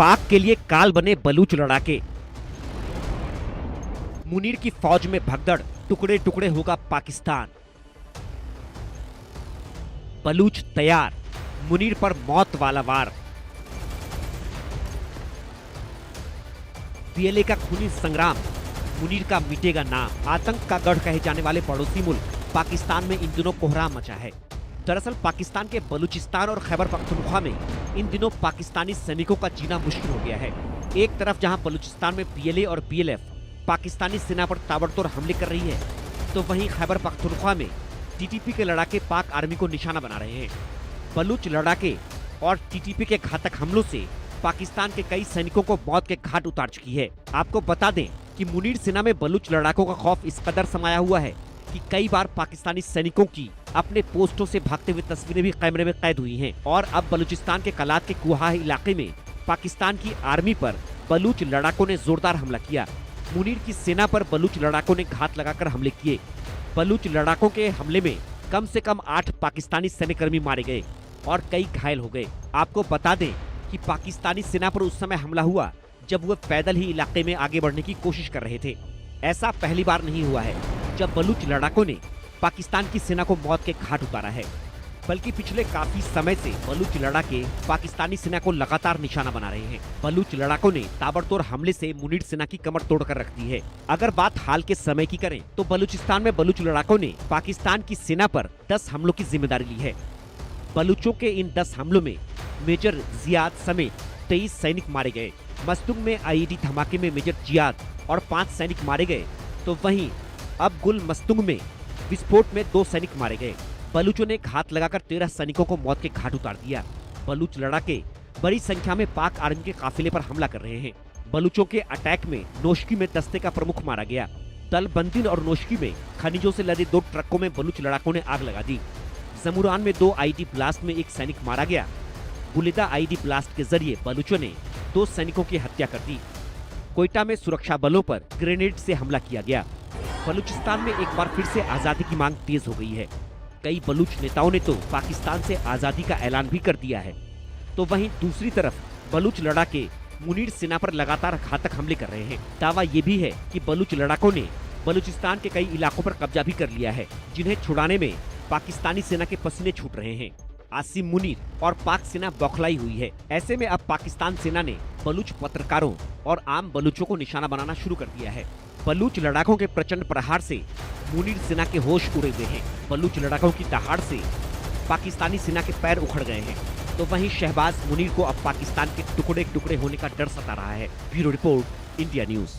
पाक के लिए काल बने बलूच लड़ाके। मुनीर की फौज में भगदड़, टुकड़े टुकड़े होगा पाकिस्तान। बलूच तैयार, मुनीर पर मौत वाला वार। पीएलए का खूनी संग्राम, मुनीर का मिटेगा नाम। आतंक का गढ़ कहे जाने वाले पड़ोसी मुल्क पाकिस्तान में इन दिनों कोहराम मचा है। दरअसल पाकिस्तान के बलूचिस्तान और खैबर पख्तूनख्वा में इन दिनों पाकिस्तानी सैनिकों का जीना मुश्किल हो गया है। एक तरफ जहां बलूचिस्तान में पीएलए और बीएलएफ पाकिस्तानी सेना पर ताबड़तोड़ हमले कर रही है, तो वहीं खैबर पख्तूनख्वा में टीटीपी के लड़ाके पाक आर्मी को निशाना बना रहे हैं। बलूच लड़ाके और टीटीपी के घातक हमलों से पाकिस्तान के कई सैनिकों को मौत के घाट उतार चुकी है। आपको बता दें कि मुनीर सेना में बलूच लड़ाकों का खौफ इस कदर समाया हुआ है कि कई बार पाकिस्तानी सैनिकों की अपने पोस्टों से भागते हुए तस्वीरें भी कैमरे में कैद हुई हैं। और अब बलूचिस्तान के कलात के कुहा इलाके में पाकिस्तान की आर्मी पर बलूच लड़ाकों ने जोरदार हमला किया। मुनीर की सेना पर बलूच लड़ाकों ने घात लगाकर हमले किए। बलूच लड़ाकों के हमले में कम से कम 8 पाकिस्तानी सैन्यकर्मी मारे गए और कई घायल हो गए। आपको बता दें कि पाकिस्तानी सेना पर उस समय हमला हुआ जब वह पैदल ही इलाके में आगे बढ़ने की कोशिश कर रहे थे। ऐसा पहली बार नहीं हुआ है जब बलूच लड़ाकों ने पाकिस्तान की सेना को मौत के घाट उतारा है, बल्कि पिछले काफी समय से बलूच लड़ाके पाकिस्तानी सेना को लगातार निशाना बना रहे हैं। बलूच लड़ाकों ने ताबड़तोड़ हमले से मुनीर सेना की कमर तोड़कर रख दी है। अगर बात हाल के समय की करें तो बलूचिस्तान में बलूच लड़ाकों ने पाकिस्तान की सेना पर 10 हमलों की जिम्मेदारी ली है। बलूचों के इन 10 हमलों में मेजर जियाद समेत 23 सैनिक मारे गए। मस्तुंग में आईईडी धमाके में मेजर जियाद और 5 सैनिक मारे गए, तो वहीं अब गुल मस्तुंग में विस्फोट में 2 सैनिक मारे गए। बलूचों ने घात लगाकर 13 सैनिकों को मौत के घाट उतार दिया। बलूच लड़ाके बड़ी संख्या में पाक आर्मी के काफिले पर हमला कर रहे हैं। बलूचों के अटैक में नोशकी में दस्ते का प्रमुख मारा गया। तलबंदीन और नोशकी में खनिजों से लदे 2 ट्रकों में बलूच लड़ाकों ने आग लगा दी। जमुरान में 2 आईडी ब्लास्ट में 1 सैनिक मारा गया। बुलिदा आईडी ब्लास्ट के जरिए बलूचों ने 2 सैनिकों की हत्या कर दी। कोयटा में सुरक्षा बलों पर ग्रेनेड से हमला किया गया। बलूचिस्तान में एक बार फिर से आजादी की मांग तेज हो गई है। कई बलूच नेताओं ने तो पाकिस्तान से आजादी का ऐलान भी कर दिया है। तो वहीं दूसरी तरफ बलूच लड़ाके मुनीर सेना पर लगातार घातक हमले कर रहे हैं। दावा ये भी है कि बलूच लड़ाकों ने बलूचिस्तान के कई इलाकों पर कब्जा भी कर लिया है, जिन्हें छुड़ाने में पाकिस्तानी सेना के पसीने छूट रहे हैं। आसिम मुनीर और पाक सेना बौखलाई हुई है। ऐसे में अब पाकिस्तान सेना ने बलूच पत्रकारों और आम बलूचों को निशाना बनाना शुरू कर दिया है। बलूच लड़ाकों के प्रचंड प्रहार से मुनीर सेना के होश उड़े हुए हैं। बलूच लड़ाकों की दहाड़ से पाकिस्तानी सेना के पैर उखड़ गए हैं। तो वहीं शहबाज मुनीर को अब पाकिस्तान के टुकड़े टुकड़े होने का डर सता रहा है। Bureau report, India news.